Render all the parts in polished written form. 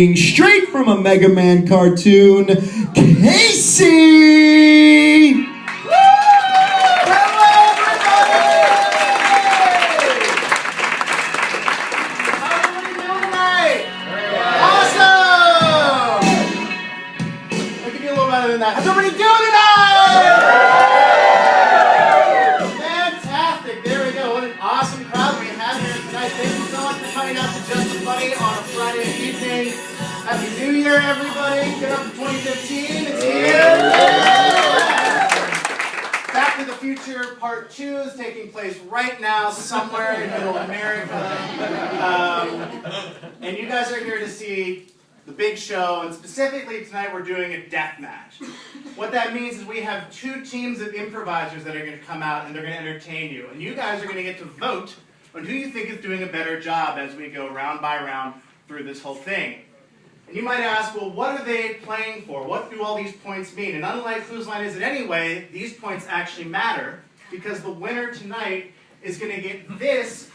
Straight from a Mega Man cartoon, Casey! Hello, everybody! How are we doing tonight? Awesome! We can do a little better than that. How's everybody doing tonight? Fantastic! There we go. What an awesome crowd we have here tonight. Thank you so much for coming out to Just the Funny on a Friday evening. Happy New Year, everybody. Get up to 2015. It's here. Back to the Future Part 2 is taking place right now somewhere in Middle America. And you guys are here to see the big show. And specifically tonight we're doing a death match. What that means is we have two teams of improvisers that are going to come out and they're going to entertain you. And you guys are going to get to vote on who you think is doing a better job as we go round by round through this whole thing. And you might ask, well, what are they playing for? What do all these points mean? And unlike Whose Line Is It Anyway, these points actually matter because the winner tonight is going to get this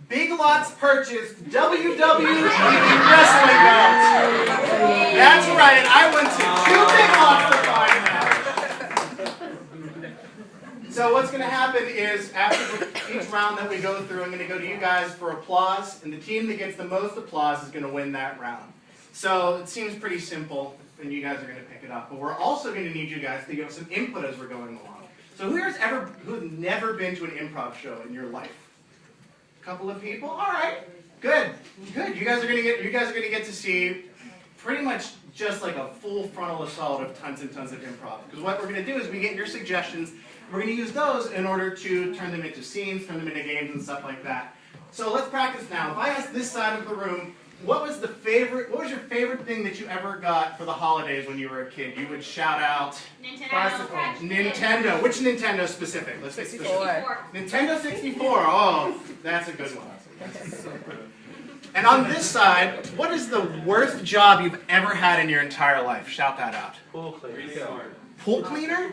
Big Lots purchased WWE wrestling belt. That's right, I went to 2 Big Lots to find that. So what's going to happen is after each round that we go through, I'm going to go to you guys for applause, and the team that gets the most applause is going to win that round. So it seems pretty simple, and you guys are going to pick it up. But we're also going to need you guys to give some input as we're going along. So who's never been to an improv show in your life? A couple of people? All right. Good. Good. You guys are going to get to see pretty much just like a full frontal assault of tons and tons of improv. Because what we're going to do is we get your suggestions. We're going to use those in order to turn them into scenes, turn them into games and stuff like that. So let's practice now. If I ask this side of the room, what was your favorite thing that you ever got for the holidays when you were a kid? You would shout out Nintendo. Which Nintendo specific? Let's say specific. Nintendo 64. Oh, that's a good one. And on this side, what is the worst job you've ever had in your entire life? Shout that out. Pool cleaner. Pool cleaner?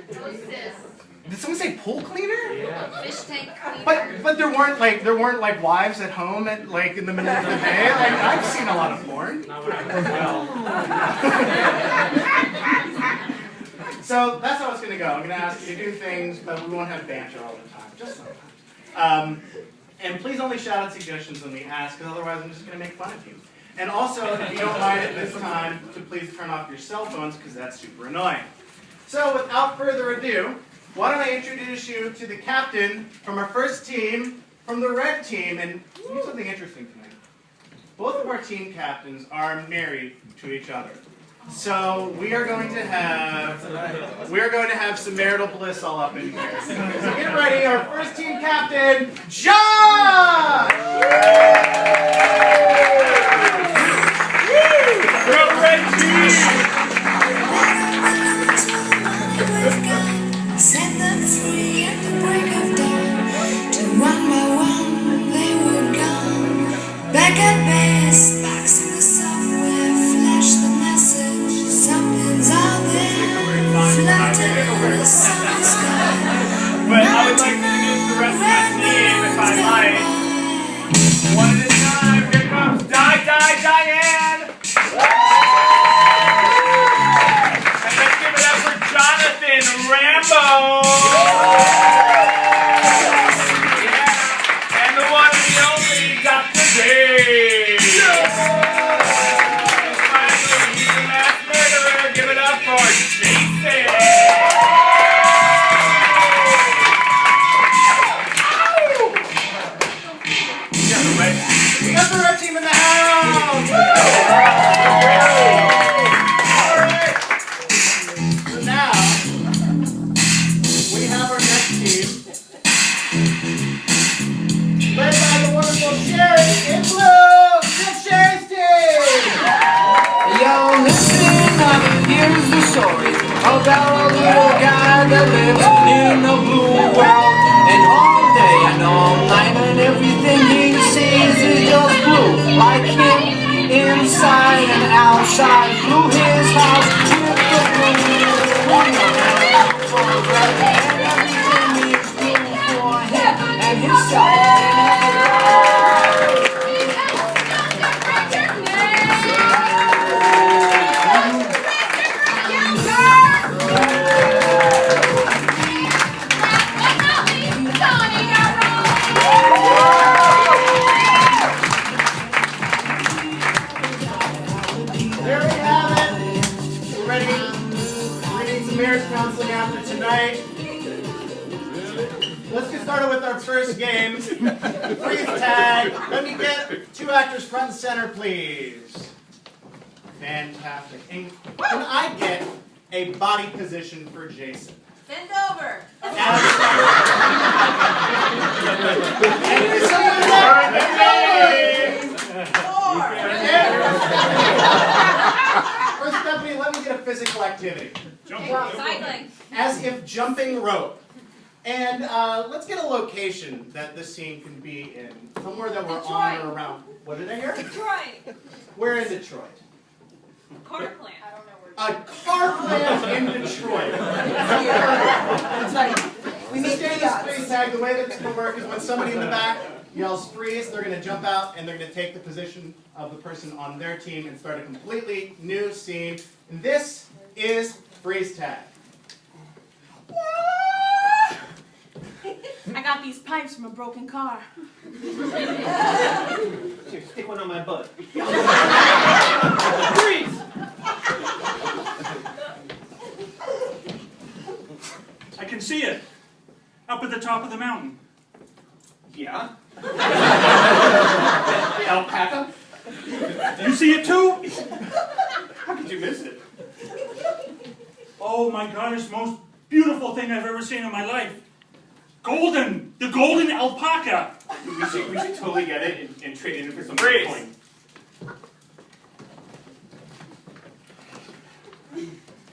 Did someone say pool cleaner? Yeah. Fish tank cleaner. But there weren't like wives at home at like in the middle of the day. Like I've seen a lot of porn. Not when I was well. So that's how it's gonna go. I'm gonna ask you to do things, but we won't have banter all the time. Just sometimes. And please only shout out suggestions when we ask, because otherwise I'm just gonna make fun of you. And also, if you don't mind at this time, to please turn off your cell phones, because that's super annoying. So without further ado, why don't I introduce you to the captain from our first team, from the red team, and here's something interesting tonight. Both of our team captains are married to each other. So we are going to have some marital bliss all up in here. So get ready, our first team captain, Josh! Go red team! Set them free at the break of dawn. Till one by one they were gone. Back at base, box in the software, flash the message. Something's out there, floating in the summer sky. But I would like to introduce the rest of my team, if I might. One at a time, here comes Diane! And let's give it up for Jonathan Rambo! Yeah, and the one and the only Dr. Dave! And finally, he's the mass murderer. Give it up for Jason! We got the red team in the house! Alright! So now, we have our next team, led by the wonderful Sherry in blue! It's Sherry's team! Yo, listen up, here's the story about a little guy that lives in a blue world. And all day and all night and everything he sees is just blue. Like him, inside and outside, blue his house with the blue. And everything is blue for him and himself. counseling after tonight. Let's get started with our first game. Freeze tag. Let me get 2 actors front and center, please. Fantastic. And can I get a body position for Jason? Bend over. For Stephanie, let me get a physical activity. Cycling. As if jumping rope. And let's get a location that this scene can be in. Somewhere that we're on or around. What did I hear? Detroit. Where in Detroit? Car plant. I don't know where. A car plant in Detroit. That's right. We In make this chaos. freeze tag, the way that it's going to work is when somebody in the back yells freeze, they're going to jump out and they're going to take the position of the person on their team and start a completely new scene. And this is freeze tag. I got these pipes from a broken car. Here, stick one on my butt. Freeze! I can see it. Up at the top of the mountain. Yeah? Alpaca? You see it too? How could you miss it? Oh my God, it's the most beautiful thing I've ever seen in my life. Golden! The golden alpaca! We should totally get it and trade it in for some Freeze.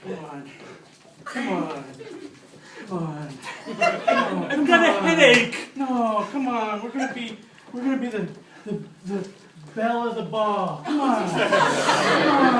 Bitcoin. Come on. Come on. Come on. I've got a headache. No, come on. We're gonna be the belle of the ball. Come on. Come on.